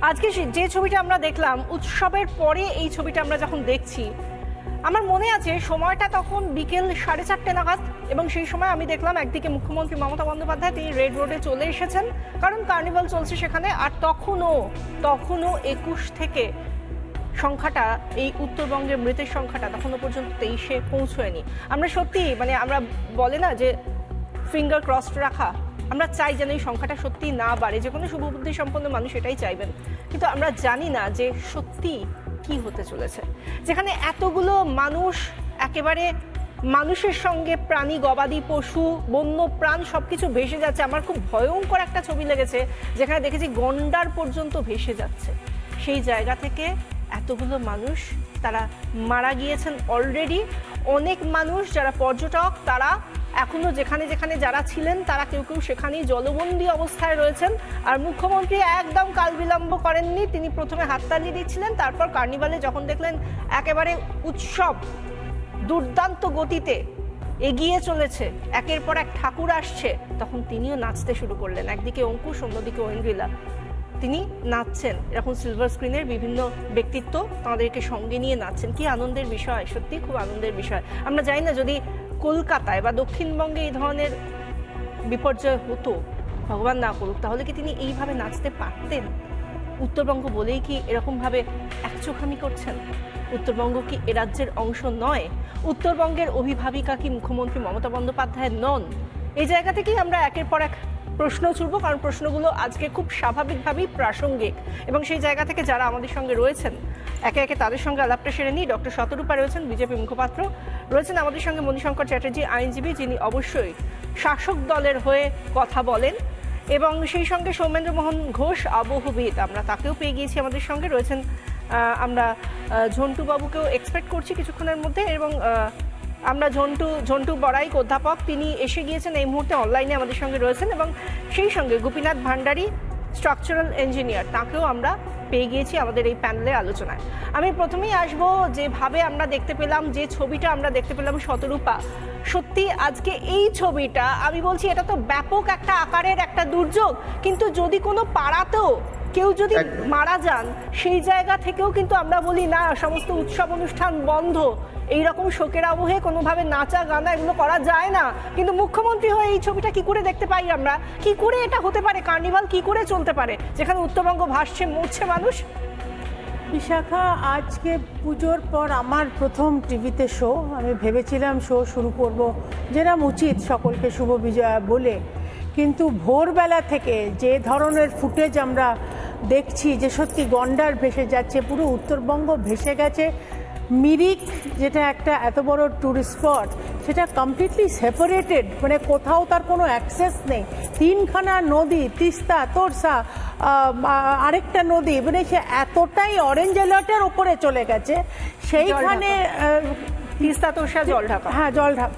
আজকে যে ছবিটা আমরা দেখলাম উৎসবের পরে এই ছবিটা আমরা যখন দেখছি, আমার মনে আছে সময়টা তখন বিকেল 4:30 নাগাদ, এবং সেই সময় আমি দেখলাম একদিকে মুখ্যমন্ত্রী মমতা বন্দ্যোপাধ্যায় তিনি রেড রোডে চলে এসেছেন, কারণ কার্নিভাল চলছে সেখানে। আর তখনও 21 থেকে সংখ্যাটা, এই উত্তরবঙ্গের মৃতের সংখ্যাটা তখনও পর্যন্ত 23-এ পৌঁছয়নি। আমরা সত্যি আমরা বলে না যে ফিঙ্গার ক্রসড রাখা, আমরা চাই যেন এই সংখ্যাটা সত্যি না বাড়ে। যে কোনো শুভবুদ্ধি সম্পন্ন মানুষ এটাই চাইবেন, কিন্তু আমরা জানি না যে সত্যি কি হতে চলেছে। যেখানে এতগুলো মানুষ একেবারে মানুষের সঙ্গে প্রাণী, গবাদি পশু, বন্য প্রাণ সবকিছু ভেসে যাচ্ছে। আমার খুব ভয়ঙ্কর একটা ছবি লেগেছে, যেখানে দেখেছি গন্ডার পর্যন্ত ভেসে যাচ্ছে। সেই জায়গা থেকে এতগুলো মানুষ তারা মারা গিয়েছেন অলরেডি। অনেক মানুষ যারা পর্যটক, তারা এখনো যেখানে যেখানে যারা ছিলেন তারা কেউ কেউ সেখানেই জলবন্দী অবস্থায় রয়েছেন। আর মুখ্যমন্ত্রী একদম কাল বিলম্ব করেননি, তিনি প্রথমে হাততালি দিচ্ছিলেন, তারপর কার্নিভালে যখন দেখলেন একেবারে উৎসব দুর্দান্ত গতিতে এগিয়ে চলেছে, একের পর এক ঠাকুর আসছে, তখন তিনিও নাচতে শুরু করলেন। একদিকে অঙ্কুশ, অন্যদিকে ঐন্দ্রিলা, তিনি নাচছেন। এরকম সিলভার স্ক্রিনের বিভিন্ন ব্যক্তিত্ব তাদেরকে সঙ্গে নিয়ে নাচছেন। কি আনন্দের বিষয়, সত্যি খুব আনন্দের বিষয়। আমরা জানি না যদি কলকাতায় বা দক্ষিণবঙ্গে এই ধরনের বিপর্যয় হতো, ভগবান না করুক, তাহলে কি তিনি এইভাবে নাচতে পারতেন? উত্তরবঙ্গ বলেই কি এরকমভাবে একচোখামি করছেন? উত্তরবঙ্গ কি এ রাজ্যের অংশ নয়? উত্তরবঙ্গের অভিভাবিকা কি মুখ্যমন্ত্রী মমতা বন্দ্যোপাধ্যায় নন? এই জায়গা থেকেই আমরা একের পর এক প্রশ্ন ছুড়ব, কারণ প্রশ্নগুলো আজকে খুব স্বাভাবিকভাবেই প্রাসঙ্গিক। এবং সেই জায়গা থেকে যারা আমাদের সঙ্গে রয়েছেন একে একে তাদের সঙ্গে আলাপটা সেরে নিই। ডক্টর শতরূপা রয়েছেন, বিজেপি মুখপাত্র রয়েছেন আমাদের সঙ্গে, মণিশঙ্কর চ্যাটার্জি আইনজীবী, যিনি অবশ্যই শাসক দলের হয়ে কথা বলেন, এবং সেই সঙ্গে সৌমেন্দ্র মোহন ঘোষ আবহবিদ, আমরা তাকেও পেয়ে গিয়েছি আমাদের সঙ্গে রয়েছেন। আমরা ঝন্টু বাবুকেও এক্সপেক্ট করছি কিছুক্ষণের মধ্যে, এবং আমরা ঝন্টু বড়াইক অধ্যাপক, তিনি এসে গিয়েছেন এই মুহূর্তে অনলাইনে আমাদের সঙ্গে রয়েছেন, এবং সেই সঙ্গে গোপীনাথ ভান্ডারী স্ট্রাকচারাল ইঞ্জিনিয়ার, তাকেও আমরা পেয়ে গিয়েছি আমাদের এই প্যানেলের আলোচনায়। আমি প্রথমেই আসবো, যেভাবে আমরা দেখতে পেলাম, যে ছবিটা আমরা দেখতে পেলাম শতরূপা, সত্যি আজকে এই ছবিটা আমি বলছি এটা তো ব্যাপক একটা আকারের একটা দুর্যোগ, কিন্তু যদি কোনো পাড়াতেও কেউ যদি মারা যান, সেই জায়গা থেকেও কিন্তু আমরা বলি না সমস্ত উৎসব অনুষ্ঠান বন্ধ, এইরকম শোকের আবহে কোনোভাবে নাচা গানা এগুলো করা যায় না। কিন্তু মুখ্যমন্ত্রী হয়ে এই ছবিটা কি করে দেখতে পাই আমরা? কি করে এটা হতে পারে? কার্নিভাল কি করে চলতে পারে যেখানে উত্তরবঙ্গ ভাসছে, মরছে মানুষ? বিশাখা, আজকে পুজোর পর আমার প্রথম টিভিতে শো। আমি ভেবেছিলাম শো শুরু করব যেরকম উচিত সকলকে শুভ বিজয়া বলে, কিন্তু ভোরবেলা থেকে যে ধরনের ফুটেজ আমরা দেখছি, যে সত্যি গন্ডার ভেসে যাচ্ছে, পুরো উত্তরবঙ্গ ভেসে গেছে। মিরিক, যেটা একটা এত বড় ট্যুরিস্ট স্পট, সেটা কমপ্লিটলি সেপারেটেড, মানে কোথাও তার কোনো অ্যাক্সেস নেই। তিনখানা নদী, তিস্তা, তোরসা, আরেকটা নদী, মানে সে এতটাই অরেঞ্জ অ্যালার্টের ওপরে চলে গেছে। সেইখানে তিস্তা, তোরসা, জলঢাকা, হ্যাঁ জলঢাকা,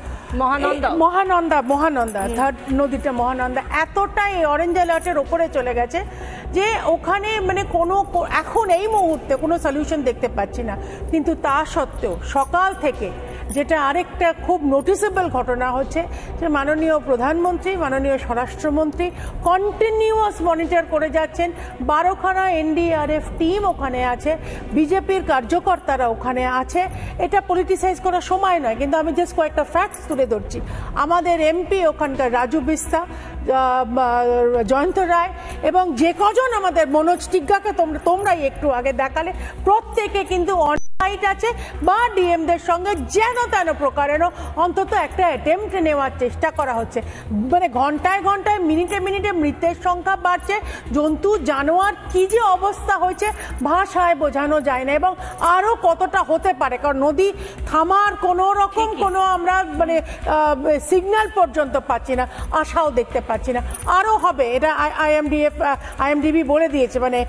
মহানন্দা থার্ড নদীটা মহানন্দা, এতটাই অরেঞ্জ অ্যালার্টের ওপরে চলে গেছে যে ওখানে মানে কোনো এখন এই মুহূর্তে কোনো সলিউশন দেখতে পাচ্ছি না। কিন্তু তা সত্ত্বেও সকাল থেকে যেটা আরেকটা খুব নোটিসেবল ঘটনা হচ্ছে, যে মাননীয় প্রধানমন্ত্রী, মাননীয় স্বরাষ্ট্রমন্ত্রী কন্টিনিউয়াস মনিটর করে যাচ্ছেন। 12খানা এনডিআরএফ টিম ওখানে আছে, বিজেপির কার্যকর্তারা ওখানে আছে। এটা পলিটিসাইজ করার সময় নয়, কিন্তু আমি জাস্ট কয়েকটা ফ্যাক্টস তুলে ধরছি। আমাদের এমপি ওখানকার রাজু বিস্তা, জয়ন্ত রায়, এবং যে কজন আমাদের মনোজ টিগ্গাকে তোমরাই একটু আগে দেখালে, প্রত্যেকে কিন্তু অনলাইট আছে বা ডিএমদের সঙ্গে যেন তেন প্রকারেরও অন্তত একটা অ্যাটেম্প্ট নেওয়ার চেষ্টা করা হচ্ছে। মানে ঘন্টায় ঘন্টায়, মিনিটে মিনিটে মৃতের সংখ্যা বাড়ছে, জন্তু জানোয়ার কি যে অবস্থা হয়েছে ভাষায় বোঝানো যায় না, এবং আরও কতটা হতে পারে, কারণ নদী থামার কোনো রকম কোনো আমরা মানে সিগন্যাল পর্যন্ত পাচ্ছি না, আশাও দেখতে পাচ্ছি না। আরও হবে, এটা আইএমডিবি বলে দিয়েছে, মানে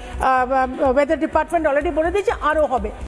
ওয়েদার ডিপার্টমেন্ট অলরেডি বলে দিয়েছে আরও হবে।